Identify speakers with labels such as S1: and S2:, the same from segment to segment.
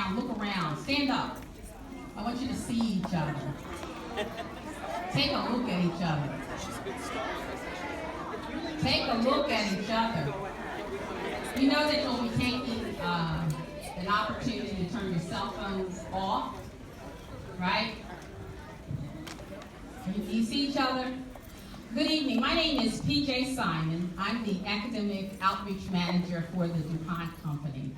S1: around, look around, stand up. I want you to see each other. Take a look at each other. Take a look at each other. You know that you'll be taking an opportunity to turn your cell phones off, right? You see each other? Good evening. My name is PJ Simon. I'm the Academic Outreach Manager for the Dupont Company.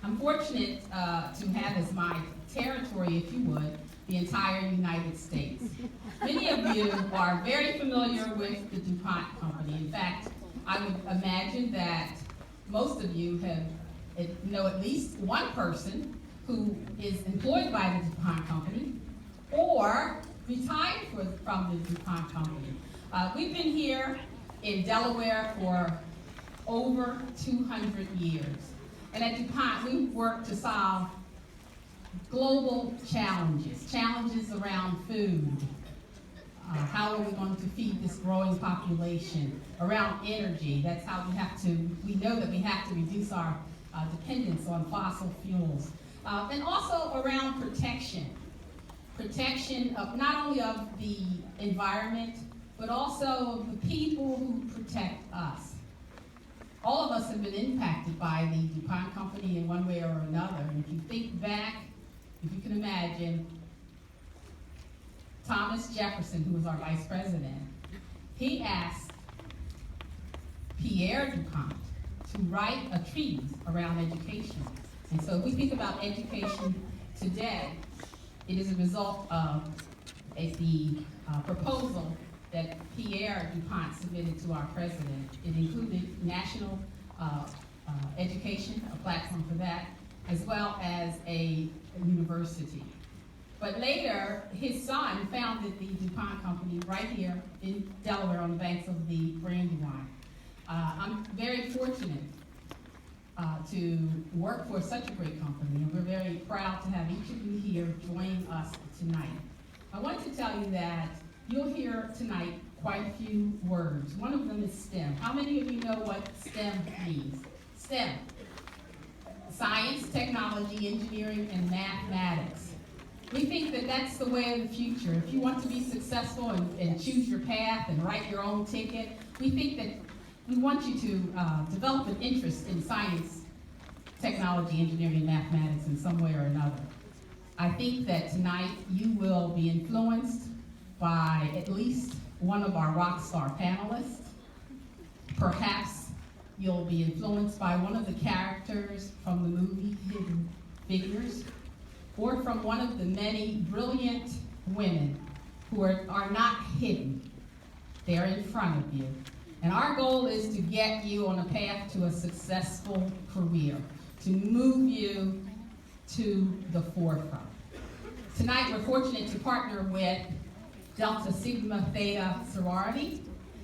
S1: I'm fortunate to have as my territory, if you would, the entire United States. Many of you are very familiar with the Dupont Company. In fact, I would imagine that most of you know at least one person who is employed by the Dupont Company or retired from the Dupont Company. We've been here in Delaware for over 200 years. And at Dupont, we work to solve global challenges around food. How are we going to feed this growing population? Around energy, that's how we know that we have to reduce our dependence on fossil fuels. And also around protection of not only of the environment, but also of the people who protect us. All of us have been impacted by the Dupont Company in one way or another. And if you think back, if you can imagine, Thomas Jefferson, who was our vice president, he asked Pierre Dupont to write a treatise around education. And so if we think about education today, it is a result of the proposal that Pierre Dupont submitted to our president. It included national education, a platform for that, as well as a university. But later, his son founded the Dupont Company right here in Delaware on the banks of the Brandywine. I'm very fortunate to work for such a great company, and we're very proud to have each of you here joining us tonight. I want to tell you that you'll hear tonight quite a few words. One of them is STEM. How many of you know what STEM means? STEM, science, technology, engineering, and mathematics. We think that that's the way of the future. If you want to be successful and choose your path and write your own ticket, we think that we want you to develop an interest in science, technology, engineering, and mathematics in some way or another. I think that tonight you will be influenced by at least one of our rock star panelists. Perhaps you'll be influenced by one of the characters from the movie Hidden Figures, or from one of the many brilliant women who are not hidden. They're in front of you. And our goal is to get you on a path to a successful career, to move you to the forefront. Tonight we're fortunate to partner with Delta Sigma Theta Sorority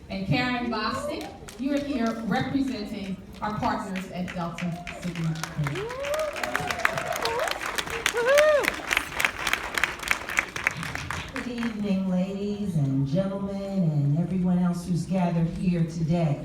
S1: and Karen Bostick. You are here representing our partners at Delta Sigma Theta.
S2: Good evening, ladies and gentlemen, and everyone else who's gathered here today.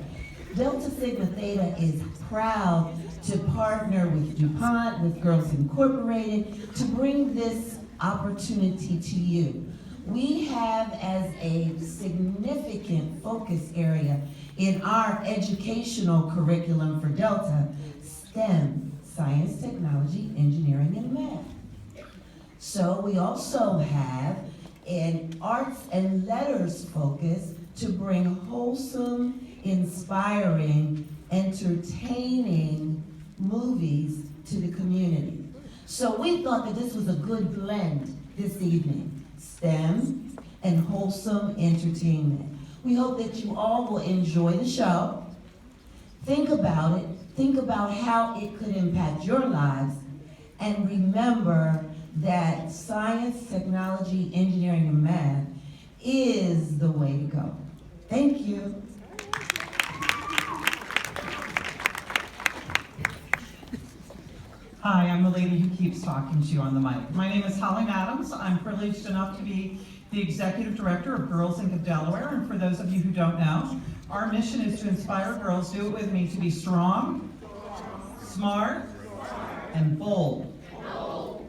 S2: Delta Sigma Theta is proud to partner with DuPont, with Girls Incorporated, to bring this opportunity to you. We have as a significant focus area in our educational curriculum for Delta, STEM, science, technology, engineering, and math. So we also have an arts and letters focus to bring wholesome, inspiring, entertaining movies to the community. So we thought that this was a good blend this evening, STEM and wholesome entertainment. We hope that you all will enjoy the show. Think about it. Think about how it could impact your lives. And remember that science, technology, engineering, and math is the way to go. Thank you.
S3: Hi, I'm the lady who keeps talking to you on the mic. My name is Holly Maddams. I'm privileged enough to be the Executive Director of Girls Inc. of Delaware, and for those of you who don't know, our mission is to inspire girls, do it with me, to be strong, smart, and bold.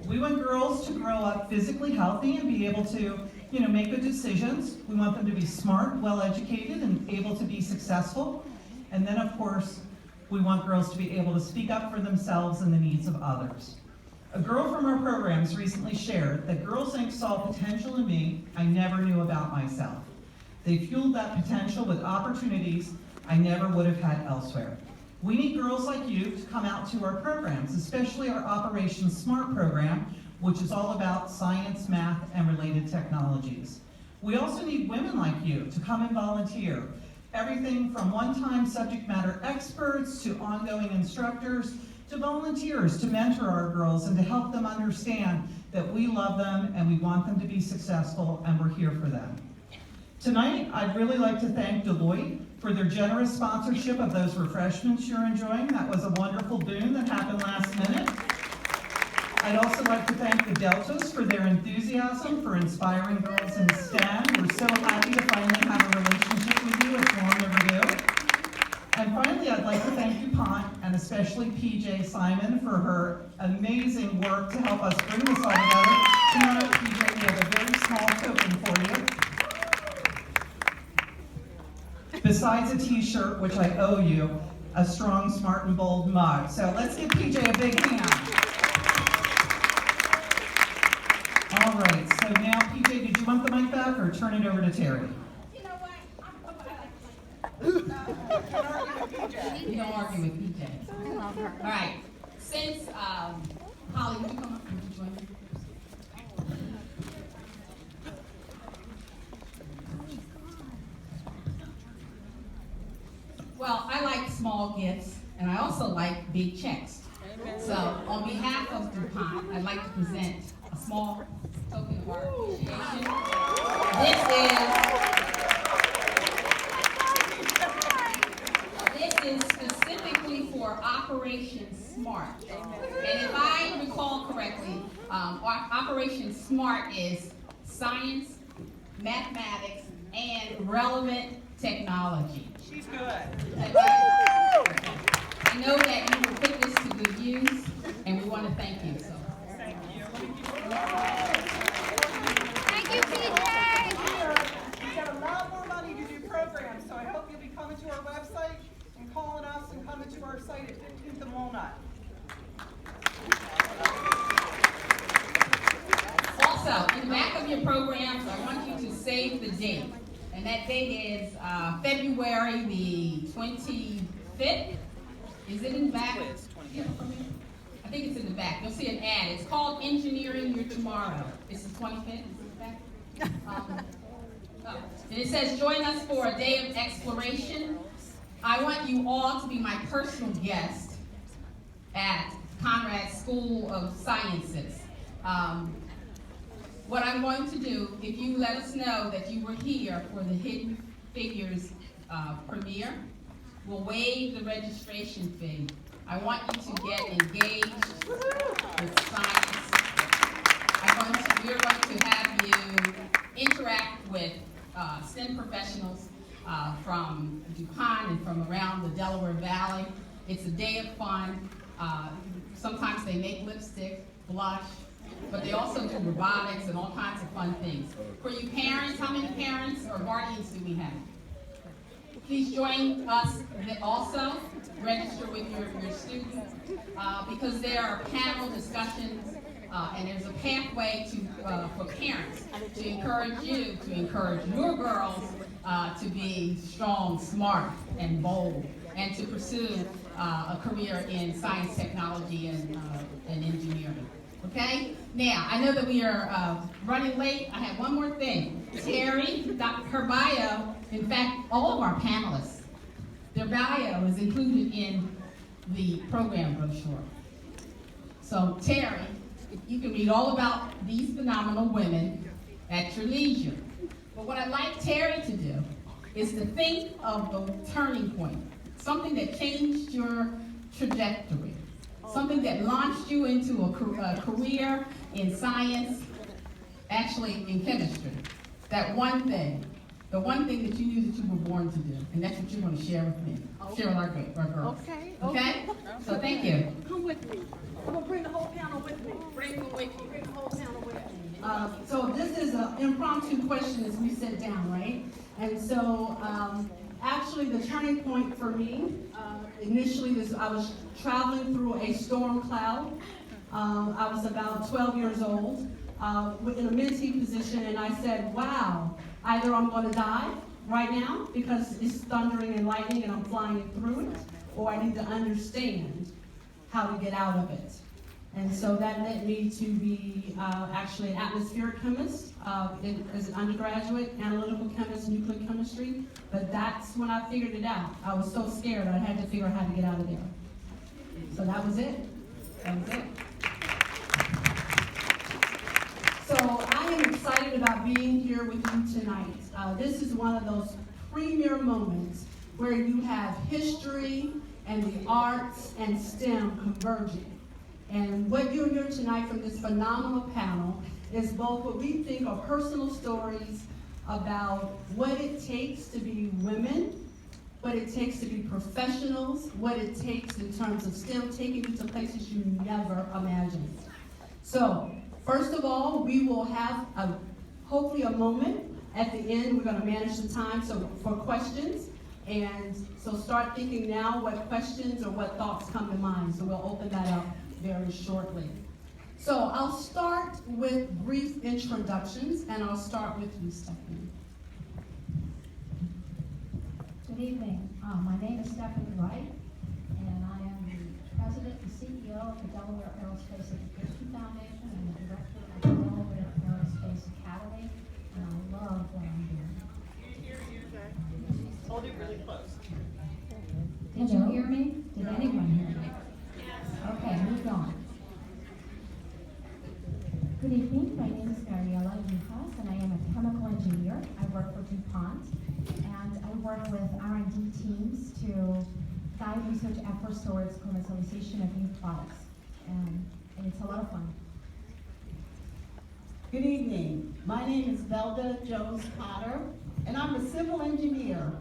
S3: We want girls to grow up physically healthy and be able to, make good decisions. We want them to be smart, well-educated, and able to be successful. And then, of course, we want girls to be able to speak up for themselves and the needs of others. A girl from our programs recently shared that Girls Inc. saw potential in me I never knew about myself. They fueled that potential with opportunities I never would have had elsewhere. We need girls like you to come out to our programs, especially our Operation SMART program, which is all about science, math, and related technologies. We also need women like you to come and volunteer. Everything from one-time subject matter experts to ongoing instructors to volunteers to mentor our girls and to help them understand that we love them and we want them to be successful and we're here for them. Tonight, I'd really like to thank Deloitte for their generous sponsorship of those refreshments you're enjoying. That was a wonderful boon that happened last minute. I'd also like to thank the Deltas for their enthusiasm for inspiring girls in STEM. We're so happy to finally have a relationship with you. It's long overdue. And finally, I'd like to thank Dupont and especially PJ Simon for her amazing work to help us bring this all together. PJ, we have a very small token for you. Besides a t-shirt, which I owe you, a strong, smart, and bold mug. So let's give PJ a big hand. All right, so now PJ, did you want the mic back or turn it over to Teri?
S1: You know what? You don't argue with PJ. All right. Since Holly, would you come up? Would you join me? Well, I like small gifts, and I also like big checks. So, on behalf of Dupont, I'd like to present a small token of our appreciation. This is specifically for Operation SMART. And if I recall correctly, Operation SMART is science, mathematics, and relevant technology.
S3: She's good.
S1: I know that you will put this to good use, and we want to thank you. So.
S3: Thank you.
S4: Thank you, PJ.
S3: We've got a lot more money to do programs, so I hope you'll be coming to our website and calling us and coming to our site at 15th and Walnut.
S1: Also, in the back of your programs, I want you to save the date. And that date is February the 25th. Is it in the back? I think it's in the back. You'll see an ad. It's called Engineering Your Tomorrow. It's the 25th. Is it in the back? And it says, join us for a day of exploration. I want you all to be my personal guest at Conrad School of Sciences. What I'm going to do, if you let us know that you were here for the Hidden Figures premiere, we'll waive the registration fee. I want you to get engaged with science. We're going to have you interact with STEM professionals from Dupont and from around the Delaware Valley. It's a day of fun. Sometimes they make lipstick, blush, but they also do robotics and all kinds of fun things. For you parents, how many parents or guardians do we have? Please join us also. Register with your students because there are panel discussions and there's a pathway for parents to encourage you, to encourage your girls to be strong, smart, and bold, and to pursue a career in science, technology, and engineering. Okay? Now, I know that we are running late. I have one more thing. Teri, her bio, in fact, all of our panelists, their bio is included in the program brochure. So, Teri, you can read all about these phenomenal women at your leisure. But what I'd like Teri to do is to think of the turning point, something that changed your trajectory, something that launched you into a career in science, actually in chemistry. That one thing, the one thing that you knew that you were born to do, and that's what you want to share with me, share with our girls.
S4: Okay.
S1: Okay? So thank you.
S4: Come with me. I'm going to bring the whole panel with me. Bring
S5: So this is an impromptu question as we sit down, right? And so actually the turning point for me, initially I was traveling through a storm cloud. I was about 12 years old in a mentee position, and I said, wow, either I'm going to die right now because it's thundering and lightning and I'm flying through it, or I need to understand how to get out of it. And so that led me to be actually an atmospheric chemist as an undergraduate, analytical chemist, nuclear chemistry. But that's when I figured it out. I was so scared I had to figure out how to get out of there. So that was it. That was it. So I am excited about being here with you tonight. This is one of those premier moments where you have history and the arts and STEM converging. And what you'll hear tonight from this phenomenal panel is both what we think are personal stories about what it takes to be women, what it takes to be professionals, what it takes in terms of STEM taking you to places you never imagined. So, first of all, we will have hopefully a moment at the end. We're going to manage the time for questions. And so start thinking now what questions or what thoughts come to mind. So we'll open that up very shortly. So I'll start with brief introductions, and I'll start with you, Stephanie.
S6: Good evening. My name is Stephanie Wright, and I am the president and CEO of the Delaware Aerospace Education Foundation and the director of the Delaware Aerospace Academy, and I love what I'm doing.
S3: Hold it really close.
S6: Did you hear me? Did anyone hear me? Okay, move on. Good evening. My name is Mariella, Juhasz, and I am a chemical engineer. I work for Dupont, and I work with R&D teams to guide research efforts towards commercialization of new products, and it's a lot of fun.
S7: Good evening. My name is Velda Jones-Potter, and I'm a civil engineer,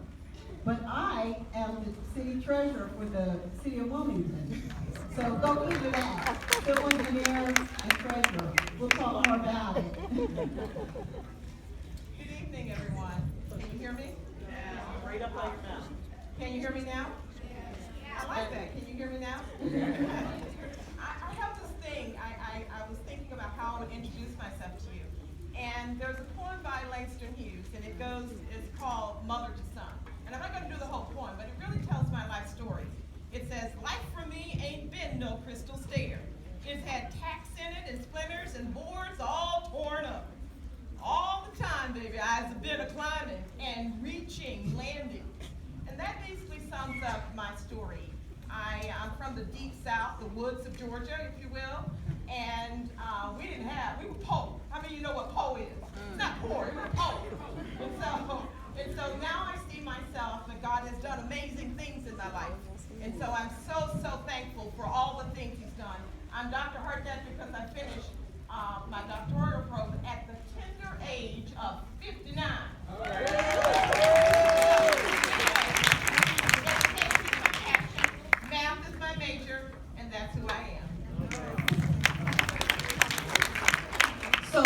S7: but I am the city treasurer for the city of Wilmington. So go into that, civil engineer and treasurer. We'll talk more about it.
S8: Good evening, everyone. Can you hear me? Yeah. Right up like that. Can you hear me now? Yeah. I like that. Can you hear me now? I have this thing. I was thinking about how I would introduce myself to you. And there's a poem by Langston Hughes, and it's called Mother to Son. And I'm not going to do the whole poem, but it really tells my life story. It says, life for me ain't been no crystal stair. It's had tacks in it and splinters and boards all torn up. All the time, baby, I've been a-climbing and reaching, landing. And that basically sums up my story. I'm from the deep south, the woods of Georgia, if you will. And we were poor. How many of you know what poor is? It's not poor, we were poor. And so now I see myself that God has done amazing things in my life. And so I'm so thankful for all the things he's done. I'm Dr. Hardnett because I finished my doctoral program at the tender age of 59. Math is my major, and that's who I am.
S5: So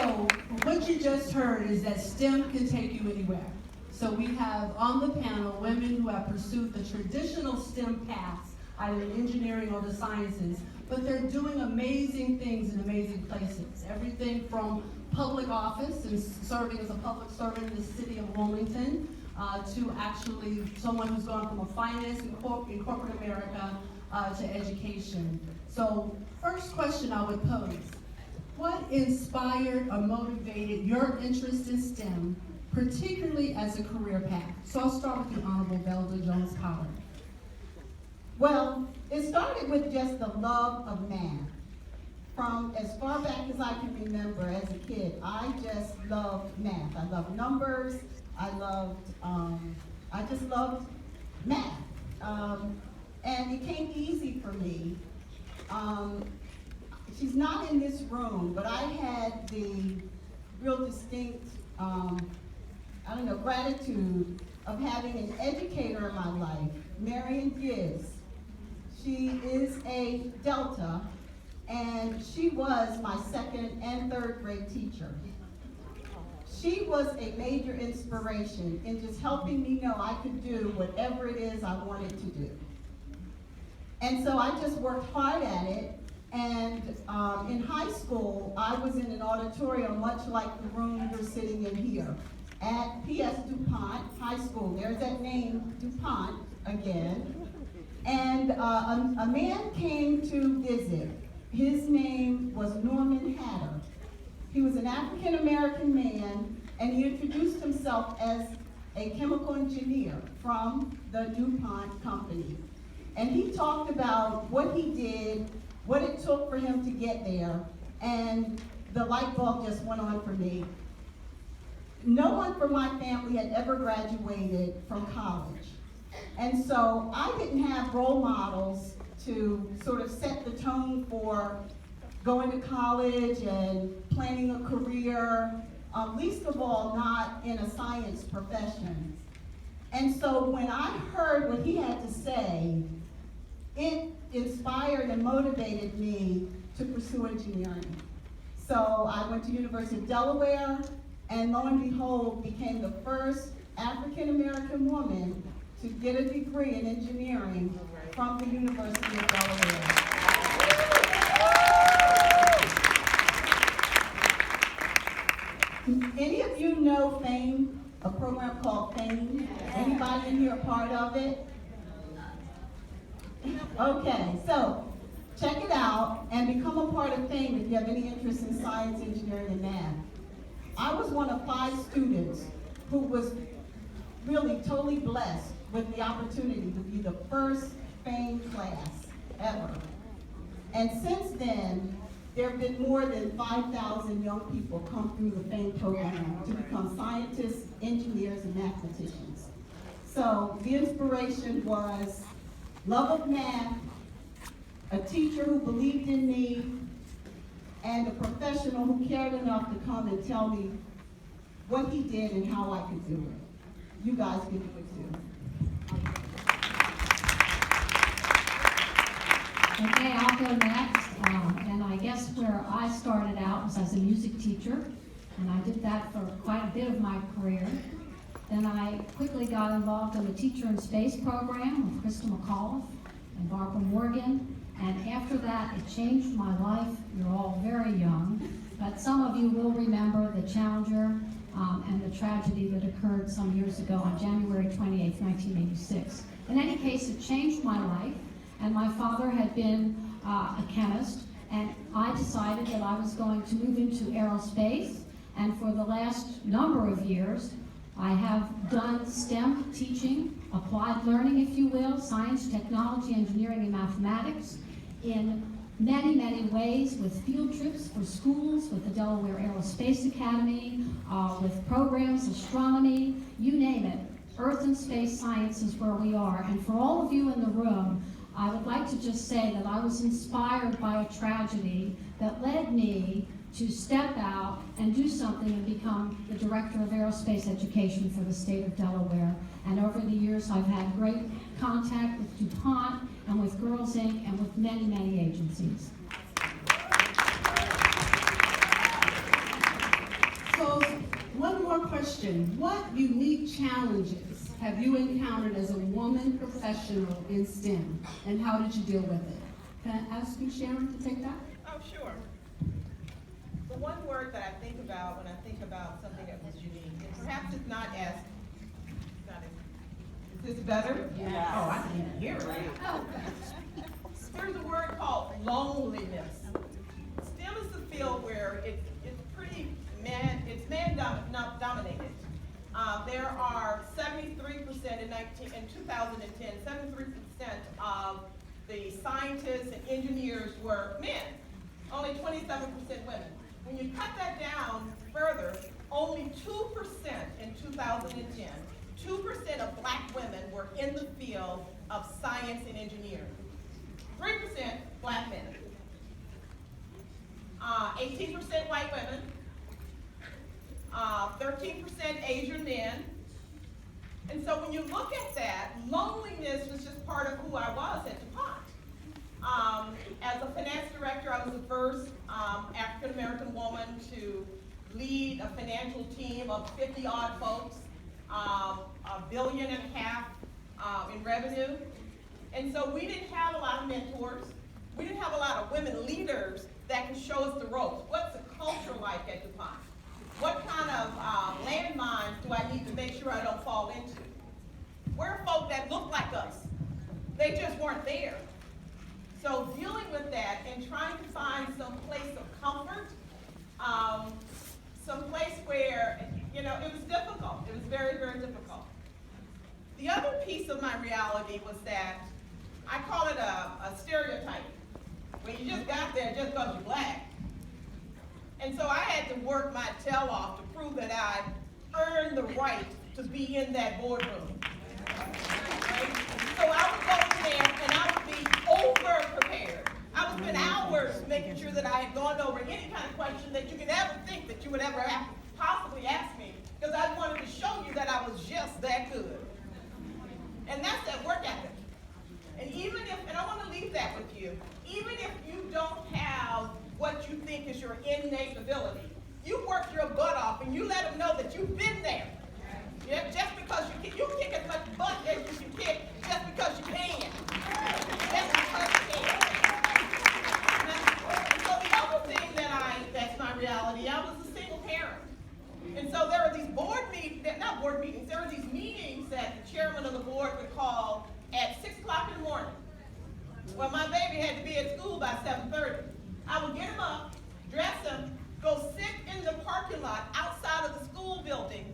S5: what you just heard is that STEM can take you anywhere. So we have on the panel women who have pursued the traditional STEM paths, either in engineering or the sciences, but they're doing amazing things in amazing places. Everything from public office and serving as a public servant in the city of Wilmington to actually someone who's gone from a finance in corporate America to education. So first question I would pose, what inspired or motivated your interest in STEM, particularly as a career path? So I'll start with the Honorable Velda Jones-Potter.
S7: Well, it started with just the love of math. From as far back as I can remember as a kid, I just loved math. I loved numbers. I just loved math. And it came easy for me. She's not in this room, but I had the real distinct, gratitude of having an educator in my life, Marion Gibbs. She is a Delta, and she was my second and third grade teacher. She was a major inspiration in just helping me know I could do whatever it is I wanted to do. And so I just worked hard at it. And in high school, I was in an auditorium much like the room you're sitting in here at P.S. Dupont High School. There's that name, Dupont, again. And a man came to visit. His name was Norman Hatter. He was an African-American man, and he introduced himself as a chemical engineer from the Dupont company. And he talked about what he did, what it took for him to get there, and the light bulb just went on for me. No one from my family had ever graduated from college. And so I didn't have role models to sort of set the tone for going to college and planning a career, least of all not in a science profession. And so when I heard what he had to say, it inspired and motivated me to pursue engineering. So I went to University of Delaware, and lo and behold, became the first African-American woman to get a degree in engineering from the University of Delaware. Any of you know FAME, a program called FAME? Anybody in here a part of it? Okay, so check it out and become a part of FAME if you have any interest in science, engineering, and math. I was one of 5 students who was really totally blessed with the opportunity to be the first FAME class ever. And since then, there have been more than 5,000 young people come through the FAME program to become scientists, engineers, and mathematicians. So the inspiration was love of math, a teacher who believed in me, and a professional who cared enough to come and tell me what he did and how I could do it. You guys can do it too.
S9: Okay, I'll go next. And I guess where I started out was as a music teacher, and I did that for quite a bit of my career. Then I quickly got involved in the Teacher in Space program with Krista McAuliffe and Barbara Morgan. And after that, it changed my life. You're all very young, but some of you will remember the Challenger and the tragedy that occurred some years ago on January 28, 1986. In any case, it changed my life, and my father had been a chemist, and I decided that I was going to move into aerospace, and for the last number of years, I have done STEM teaching, applied learning, if you will, science, technology, engineering, and mathematics in many, many ways, with field trips for schools, with the Delaware Aerospace Academy, with programs, astronomy, you name it. Earth and space science is where we are. And for all of you in the room, I would like to just say that I was inspired by a tragedy that led me to step out and do something and become the Director of Aerospace Education for the state of Delaware. And over the years, I've had great contact with Dupont and with Girls Inc. and with many, many agencies.
S5: So, one more question. What unique challenges have you encountered as a woman professional in STEM, and how did you deal with it? Can I ask you, Sharon, to take that?
S8: Oh, sure. The one word that I think about when I think about something that was unique, and perhaps it's not as, is this better?
S5: Yeah.
S8: Oh, I can hear it. Oh. There's a word called loneliness. STEM is the field where it's pretty man-dominated. There are 73% in 2010, 73% of the scientists and engineers were men, only 27% women. When you cut that down further, only 2% in 2010, 2% of black women were in the field of science and engineering. 3% black men. 18% white women. 13% Asian men. And so when you look at that, loneliness was just part of who I was at DuPont. As a finance director, I was the first African-American woman to lead a financial team of 50-odd folks, $1.5 billion in revenue. And so we didn't have a lot of mentors. We didn't have a lot of women leaders that could show us the ropes. What's the culture like at Dupont? What kind of landmines do I need to make sure I don't fall into? We're folk that look like us. They just weren't there. So dealing with that and trying to find some place of comfort, some place where, you know, it was difficult. It was very, very difficult. The other piece of my reality was that I call it a stereotype. When you just got there just because you're black. And so I had to work my tail off to prove that I earned the right to be in that boardroom. Right? So I would go in there and I would be over-prepared. I would spend hours making sure that I had gone over any kind of question that you could ever think that you would ever have possibly ask me, because I wanted to show you that I was just that good. And that's that work ethic. And even if, and I want to leave that with you, even if you don't have what you think is your innate ability, you work your butt off and you let them know that you've been there. Yeah, just because you kick as much butt as you can kick, just because you can. Just because you can. And so the other thing that's my reality, I was a single parent. And so there are these not board meetings, there are these meetings that the chairman of the board would call at 6 o'clock in the morning. Well, my baby had to be at school by 7:30. I would get him up, dress him, go sit in the parking lot outside of the school building,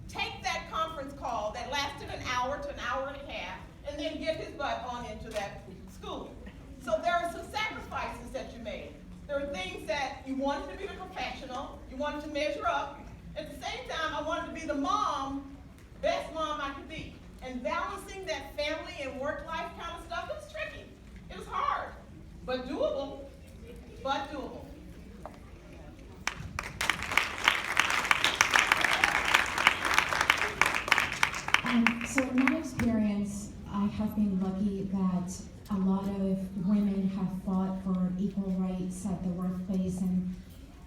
S8: take that conference call that lasted an hour to an hour and a half, and then get his butt on into that school. So there are some sacrifices that you made. There are things that you wanted to be the professional, you wanted to measure up. At the same time, I wanted to be the best mom I could be. And balancing that family and work life kind of stuff, it's tricky. It was hard, but doable,
S6: So in my experience, I have been lucky that a lot of women have fought for equal rights at the workplace, and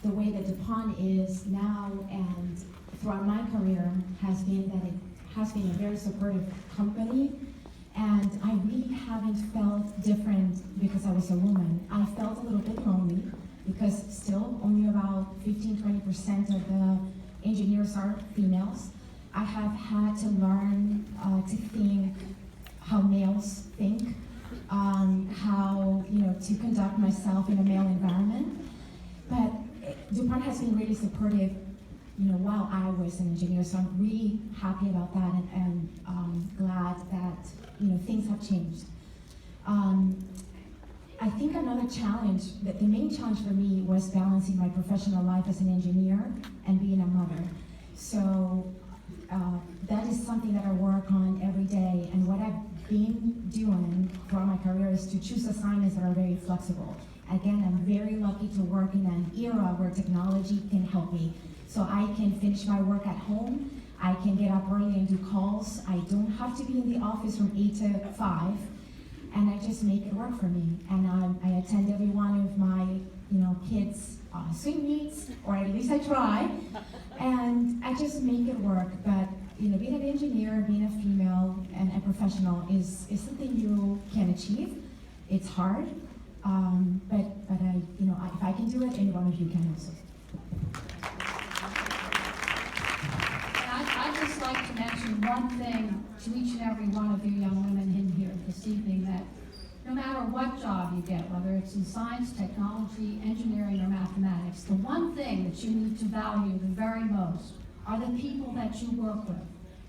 S6: the way that Dupont is now and throughout my career has been that it has been a very supportive company, and I really haven't felt different because I was a woman. I felt a little bit lonely because still only about 15-20% of the engineers are females. I have had to learn to think how males think, how to conduct myself in a male environment. But Dupont has been really supportive, while I was an engineer. So I'm really happy about that, and glad that things have changed. I think another challenge, the main challenge for me, was balancing my professional life as an engineer and being a mother. So that is something that I work on every day, and what I've been doing throughout my career is to choose assignments that are very flexible. Again, I'm very lucky to work in an era where technology can help me. So I can finish my work at home, I can get up early and do calls, I don't have to be in the office from 8 to 5, and I just make it work for me. And I attend every one of my kids' swim meets, or at least I try, and I just make it work. But being an engineer, being a female and a professional is something you can achieve. It's hard, but if I can do it, any one of you can also.
S9: I'd just like to mention one thing to each and every one of you young women in here this evening, that no matter what job you get, whether it's in science, technology, engineering, or mathematics, the one thing that you need to value the very most are the people that you work with.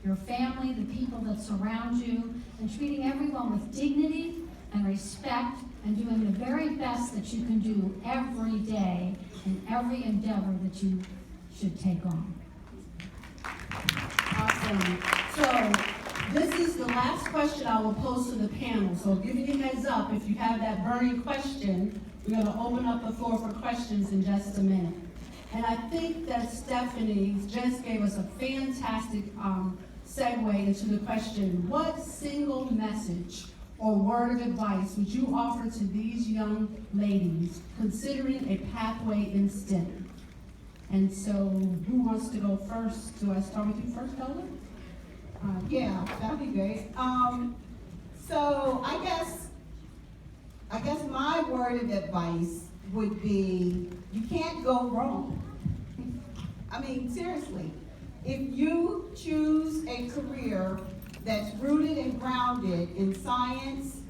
S9: Your family, the people that surround you, and treating everyone with dignity and respect, and doing the very best that you can do every day in every endeavor that you should take on.
S5: Awesome. So this is the last question I will pose to the panel. So giving you a heads up, if you have that burning question, we're going to open up the floor for questions in just a minute. And I think that Stephanie just gave us a fantastic segue into the question, what single message or word of advice would you offer to these young ladies considering a pathway in STEM? And so, who wants to go first? Do I start with you first, Velda?
S7: Yeah, that'd be great. So I guess my word of advice would be, you can't go wrong. I mean, seriously, if you choose a career that's rooted and grounded in science,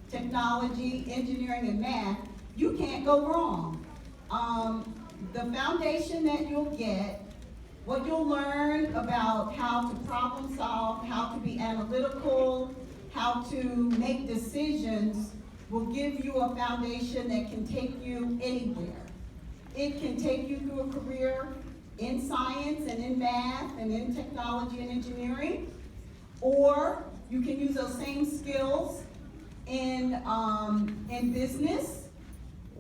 S7: technology, engineering, and math, you can't go wrong. The foundation that you'll get, what you'll learn about how to problem solve, how to be analytical, how to make decisions, will give you a foundation that can take you anywhere. It can take you through a career in science and in math and in technology and engineering, or you can use those same skills in business.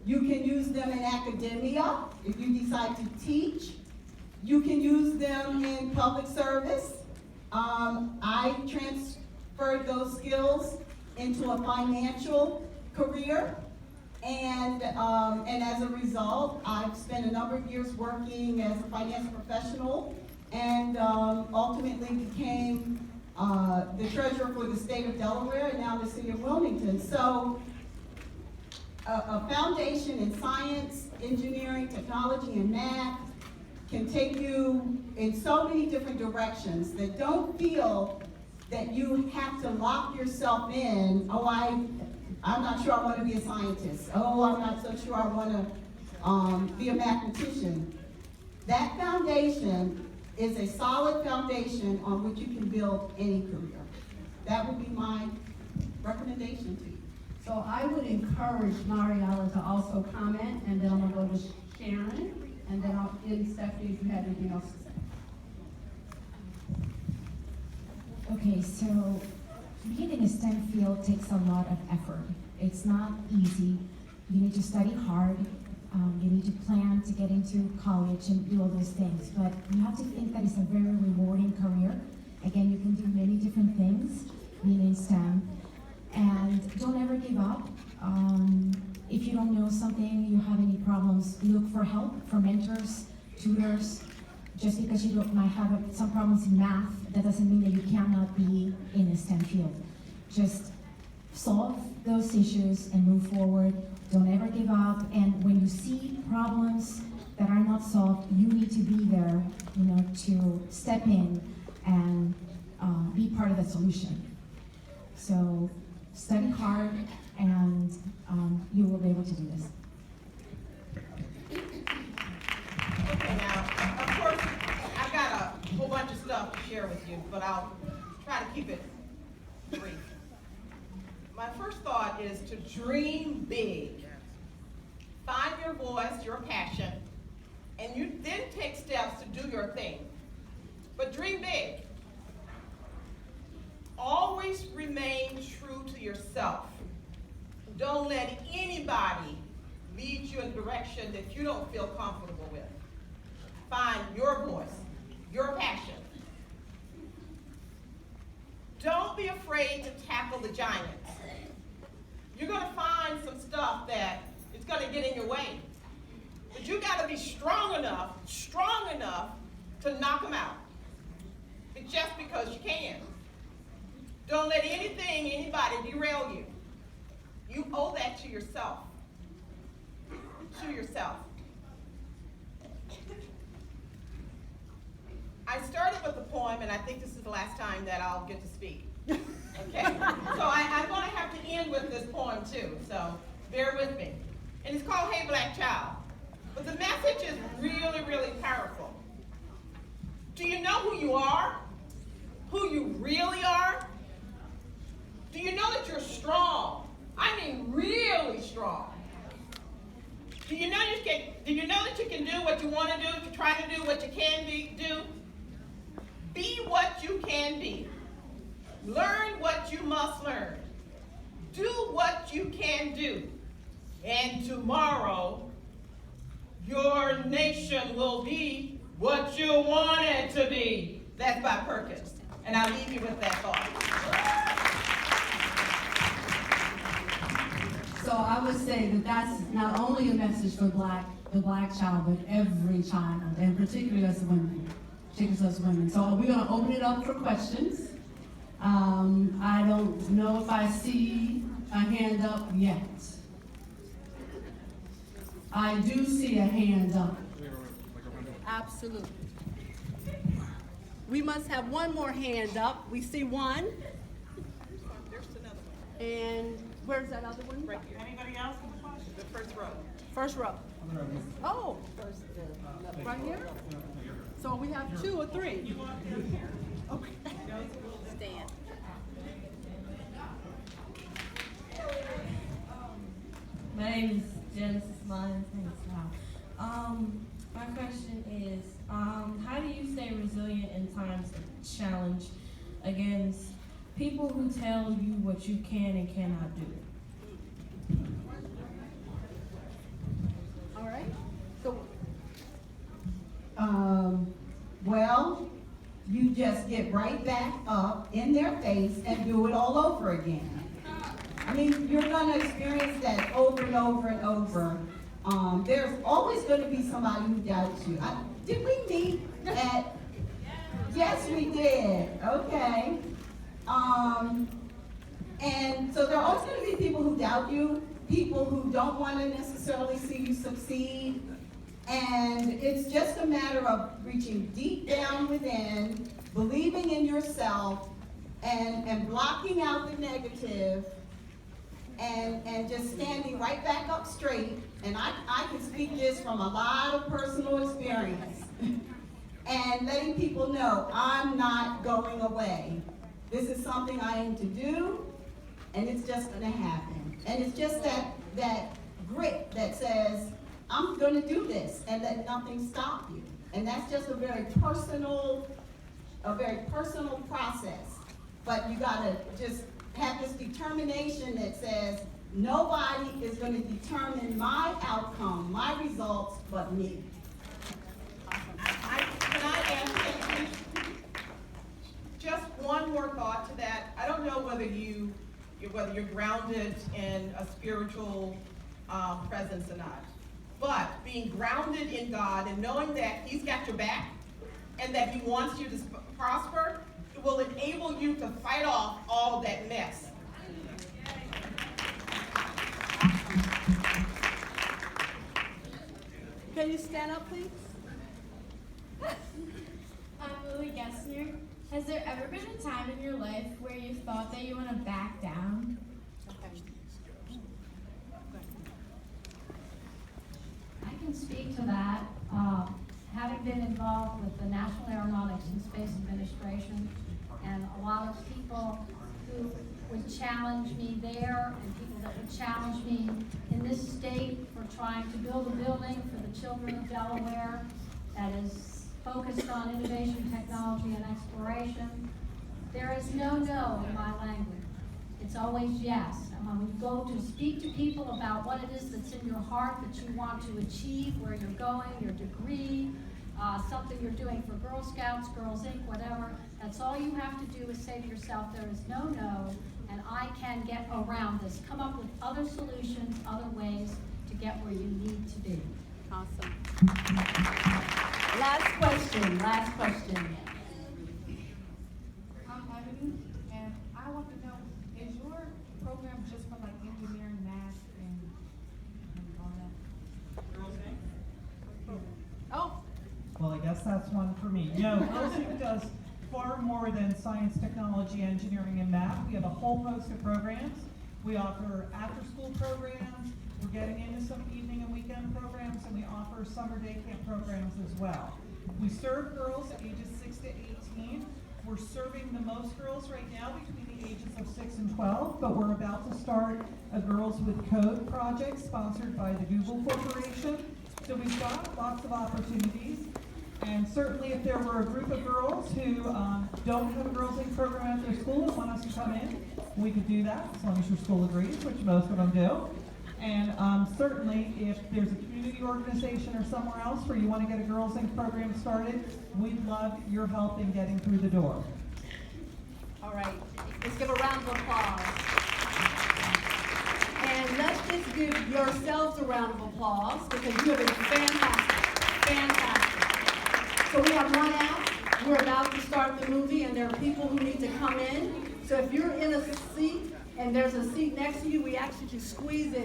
S7: You can use them in academia if you decide to teach. You can use them in public service. I transferred those skills into a financial career, and as a result, I've spent a number of years working as a finance professional, and ultimately became the treasurer for the state of Delaware and now the city of Wilmington. So a foundation in science, engineering, technology, and math can take you in so many different directions that don't feel that you have to lock yourself in. Oh, I'm not sure I want to be a scientist. Oh, I'm not so sure I want to be a mathematician. That foundation is a solid foundation on which you can build any career. That would be my recommendation to you.
S5: So I would encourage Mariella to also comment, and then I'm gonna go to Sharon, and then I'll end Stephanie if you have anything else to say.
S6: Okay, so being in a STEM field takes a lot of effort. It's not easy. You need to study hard. You need to plan to get into college and do all those things. But you have to think that it's a very rewarding career. Again, you can do many different things being in STEM. And don't ever give up. If you don't know something, you have any problems, look for help from mentors, tutors. Just because you might have some problems in math, that doesn't mean that you cannot be in a STEM field. Just solve those issues and move forward. Don't ever give up. And when you see problems that are not solved, you need to be there, to step in and be part of the solution. So study hard, and you will be able to do this.
S8: Okay, now, of course, I've got a whole bunch of stuff to share with you, but I'll try to keep it brief. My first thought is to dream big. Find your voice, your passion, and you then take steps to do your thing. But dream big. Always remain true to yourself. Don't let anybody lead you in a direction that you don't feel comfortable with. Find your voice, your passion. Don't be afraid to tackle the giants. You're going to find some stuff that is going to get in your way. But you got to be strong enough to knock them out. It's just because you can. Don't let anything, anybody derail you. You owe that to yourself. To yourself. I started with a poem, and I think this is the last time that I'll get to speak. Okay? So I'm going to have to end with this poem too, so bear with me. And it's called Hey Black Child. But the message is really, really powerful. Do you know who you are? Who you really are? Do you know that you're strong? I mean really strong. Do you know that you can do what you want to do, to try to do what you can do? Be what you can be. Learn what you must learn. Do what you can do. And tomorrow, your nation will be what you want it to be. That's by Perkins. And I'll leave you with that thought.
S5: So I would say that that's not only a message for the black child, but every child, and particularly us women. So we're gonna open it up for questions. I don't know if I see a hand up yet. I do see a hand up. Absolutely. We must have one more hand up. We see one.
S8: There's another one.
S5: And where's that other one?
S8: Right here. Anybody else with a question? The first row.
S5: First row. Oh, right here? So we have 2 or 3. Okay. Stand.
S10: My name is Genesis Lyons. My question is, how do you stay resilient in times of challenge against people who tell you what you can and cannot do?
S5: All right. So,
S7: Well, you just get right back up in their face and do it all over again. I mean, you're gonna experience that over and over and over. There's always gonna be somebody who doubts you. Did we meet at? Yes, we did. Okay. And so there are always gonna be people who doubt you, people who don't wanna necessarily see you succeed. And it's just a matter of reaching deep down within, believing in yourself, and blocking out the negative, and just standing right back up straight. And I can speak this from a lot of personal experience. And letting people know I'm not going away. This is something I aim to do, and it's just gonna happen. And it's just that grit that says, I'm gonna do this, and let nothing stop you. And that's just a very personal process. But you gotta just have this determination that says, nobody is gonna determine my outcome, my results, but me.
S8: Can I ask you just one more thought to that? I don't know whether you're grounded in a spiritual presence or not. But being grounded in God and knowing that He's got your back and that He wants you to prosper, it will enable you to fight off all of that mess.
S5: can you stand up, please?
S11: I'm Lily Gessner. Has there ever been a time in your life where you thought that you want to back down?
S9: I can speak to that. Having been involved with the National Aeronautics and Space Administration, and a lot of people who would challenge me there, and people that would challenge me in this state for trying to build a building for the children of Delaware that is focused on innovation, technology, and exploration. There is no no in my language. It's always yes. And when we go to speak to people about what it is that's in your heart that you want to achieve, where you're going, your degree, something you're doing for Girl Scouts, Girls Inc., whatever, that's all you have to do is say to yourself, there is no no, and I can get around this. Come up with other solutions, other ways to get where you need to be.
S5: Awesome. Last question.
S12: I'm Ebony, and I want to know, is your program just for like engineering, math, and all that?
S5: Oh,
S3: Well, I guess that's one for me. No, Girls Inc. does far more than science, technology, engineering, and math. We have a whole host of programs. We offer after-school programs. We're getting into some evening and weekend programs, and we offer summer day camp programs as well. We serve girls ages 6 to 18. We're serving the most girls right now between the ages of 6 and 12, but we're about to start a Girls with Code project sponsored by the Google Corporation. So we've got lots of opportunities. And certainly if there were a group of girls who don't have a Girls Inc. program at their school and want us to come in, we could do that, as long as your school agrees, which most of them do. And certainly if there's a community organization or somewhere else where you want to get a Girls Inc. program started, we'd love your help in getting through the door.
S5: all right. Let's give a round of applause. And let's just give yourselves a round of applause because you have been fantastic, fantastic. So we have one act. We're about to start the movie, and there are people who need to come in. So if you're in a seat and there's a seat next to you, we ask you to squeeze in.